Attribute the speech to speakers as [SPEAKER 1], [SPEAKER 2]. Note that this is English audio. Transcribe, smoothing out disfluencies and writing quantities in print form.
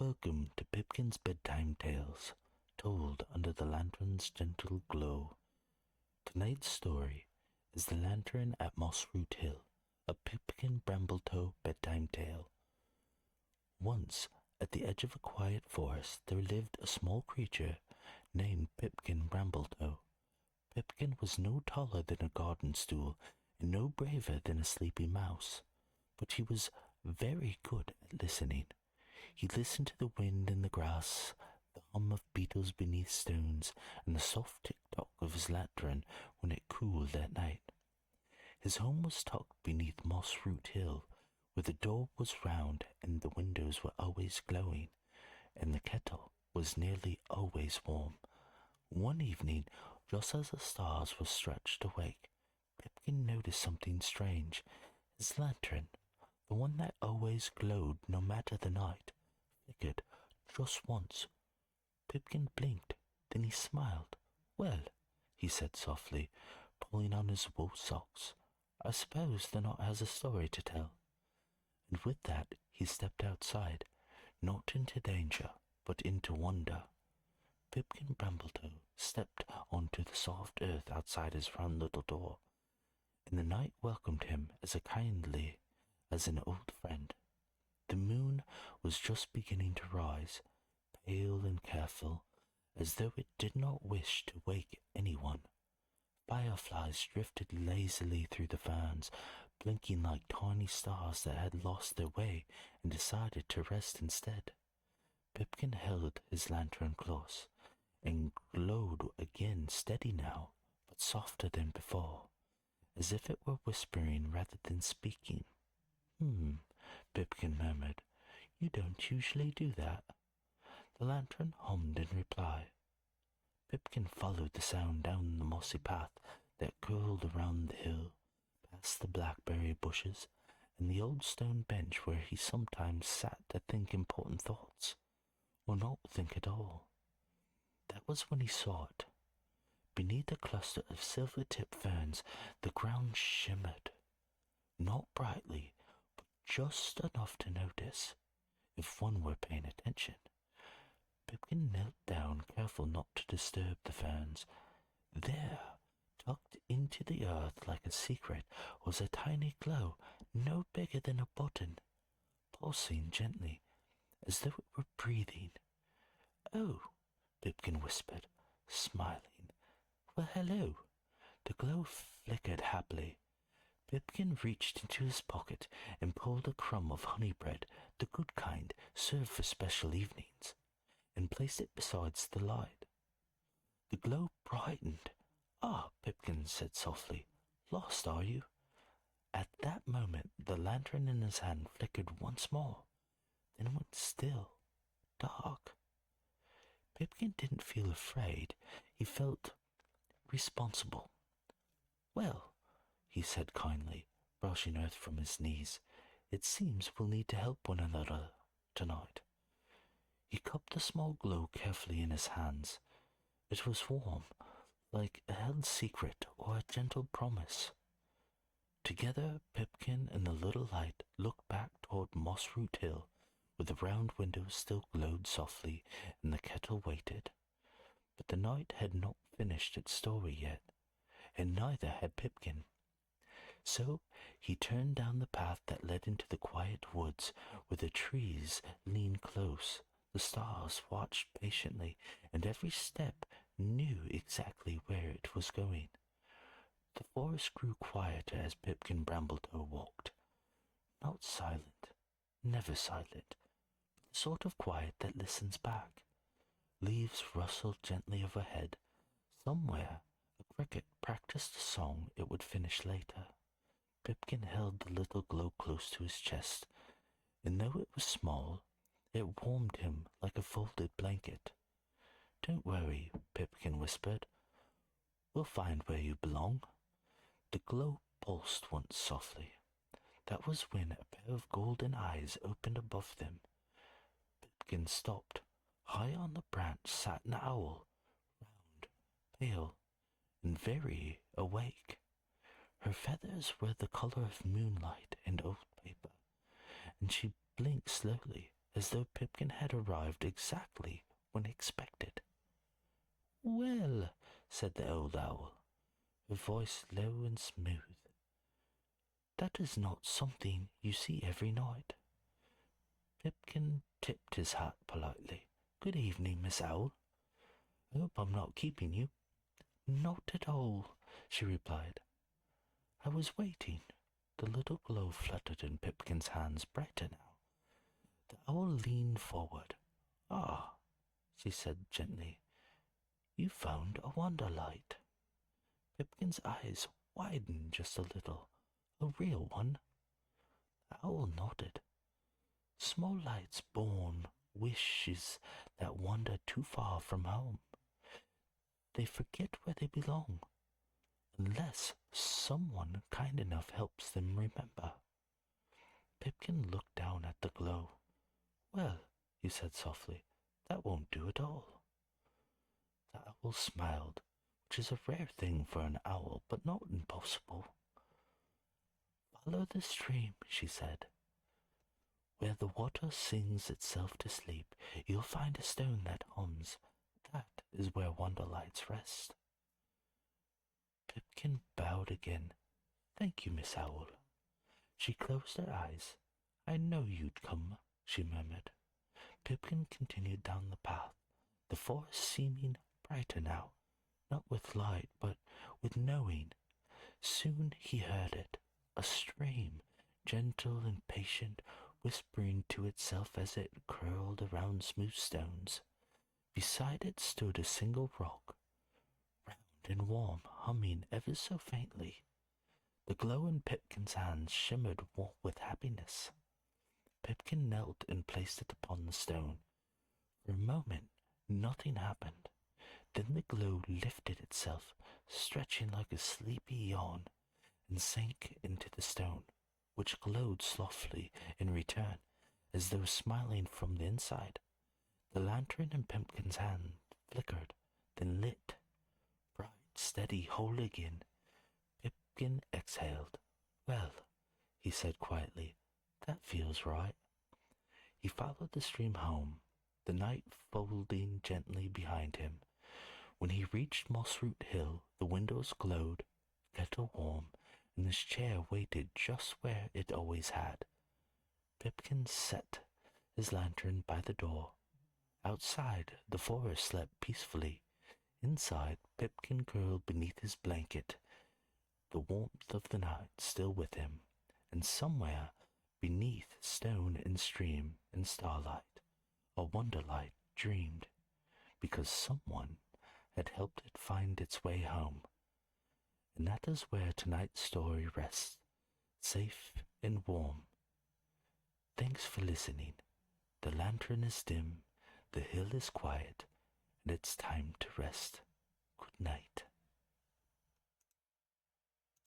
[SPEAKER 1] Welcome to Pipkin's Bedtime Tales, told under the lantern's gentle glow. Tonight's story is The Lantern at Mossroot Hill, a Pipkin Brambletoe bedtime tale. Once, at the edge of a quiet forest, there lived a small creature named Pipkin Brambletoe. Pipkin was no taller than a garden stool and no braver than a sleepy mouse, but he was very good at listening. He listened to the wind in the grass, the hum of beetles beneath stones, and the soft tick-tock of his lantern when it cooled at night. His home was tucked beneath Mossroot Hill, where the door was round and the windows were always glowing, and the kettle was nearly always warm. One evening, just as the stars were stretched awake, Pipkin noticed something strange. His lantern, the one that always glowed no matter the night, flickered just once. Pipkin blinked, then he smiled. "Well," he said softly, pulling on his wool socks, "I suppose the knot has a story to tell." And with that he stepped outside, not into danger, but into wonder. Pipkin Brambletoe stepped onto the soft earth outside his round little door, and the night welcomed him as kindly as an old friend. The moon was just beginning to rise, pale and careful, as though it did not wish to wake anyone. Fireflies drifted lazily through the ferns, blinking like tiny stars that had lost their way and decided to rest instead. Pipkin held his lantern close, and glowed again, steady now, but softer than before, as if it were whispering rather than speaking. Pipkin murmured. "You don't usually do that." The lantern hummed in reply. Pipkin followed the sound down the mossy path that curled around the hill, past the blackberry bushes and the old stone bench where he sometimes sat to think important thoughts, or not think at all. That was when he saw it. Beneath a cluster of silver-tipped ferns, the ground shimmered, not brightly, but just enough to notice, if one were paying attention. Pipkin knelt down, careful not to disturb the ferns. There, tucked into the earth like a secret, was a tiny glow, no bigger than a button, pulsing gently, as though it were breathing. "Oh," Pipkin whispered, smiling. "Well, hello." The glow flickered happily. Pipkin reached into his pocket and pulled a crumb of honey bread, the good kind, served for special evenings, and placed it beside the light. The glow brightened. "Ah," Pipkin said softly, "lost, are you?" At that moment the lantern in his hand flickered once more, then went still, dark. Pipkin didn't feel afraid. He felt responsible. "Well," he said kindly, brushing earth from his knees, "it seems we'll need to help one another tonight." He cupped the small glow carefully in his hands. It was warm, like a held secret or a gentle promise. Together, Pipkin and the little light looked back toward Mossroot Hill, where the round windows still glowed softly and the kettle waited. But the night had not finished its story yet, and neither had Pipkin. So he turned down the path that led into the quiet woods, where the trees leaned close. The stars watched patiently, and every step knew exactly where it was going. The forest grew quieter as Pipkin Brambletoe walked. Not silent, never silent, but the sort of quiet that listens back. Leaves rustled gently overhead. Somewhere a cricket practiced a song it would finish later. Pipkin held the little glow close to his chest, and though it was small, it warmed him like a folded blanket. "Don't worry," Pipkin whispered. "We'll find where you belong." The glow pulsed once softly. That was when a pair of golden eyes opened above them. Pipkin stopped. High on the branch sat an owl, round, pale, and very awake. Her feathers were the color of moonlight and old paper, and she blinked slowly, as though Pipkin had arrived exactly when expected. "Well," said the old owl, her voice low and smooth, "that is not something you see every night." Pipkin tipped his hat politely. "Good evening, Miss Owl. I hope I'm not keeping you." "Not at all," she replied. "I was waiting." The little glow fluttered in Pipkin's hands brighter now. The owl leaned forward. "Ah," she said gently, "you found a wonderlight." Pipkin's eyes widened just a little. "A real one?" The owl nodded. "Small lights born wishes that wander too far from home. They forget where they belong, unless someone kind enough helps them remember." Pipkin looked down at the glow. "Well," he said softly, "that won't do at all." The owl smiled, which is a rare thing for an owl, but not impossible. "Follow the stream," she said. "Where the water sings itself to sleep, you'll find a stone that hums. That is where Wonderlights rest." Pipkin bowed again. "Thank you, Miss Owl." She closed her eyes. "I know you'd come," she murmured. Pipkin continued down the path, the forest seeming brighter now, not with light, but with knowing. Soon he heard it, a stream, gentle and patient, whispering to itself as it curled around smooth stones. Beside it stood a single rock, round and warm, humming ever so faintly. The glow in Pipkin's hands shimmered with happiness. Pipkin knelt and placed it upon the stone. For a moment, nothing happened. Then the glow lifted itself, stretching like a sleepy yawn, and sank into the stone, which glowed softly in return, as though smiling from the inside. The lantern in Pipkin's hand flickered, then lit. Bright, steady, whole again. Pipkin exhaled. "Well," he said quietly, "that feels right." He followed the stream home, the night folding gently behind him. When he reached Mossroot Hill, the windows glowed, kettle warm, and his chair waited just where it always had. Pipkin set his lantern by the door. Outside, the forest slept peacefully. Inside, Pipkin curled beneath his blanket, the warmth of the night still with him, and somewhere beneath stone and stream and starlight, a wonderlight dreamed, because someone had helped it find its way home. And that is where tonight's story rests, safe and warm. Thanks for listening. The lantern is dim, the hill is quiet, and it's time to rest. Good night.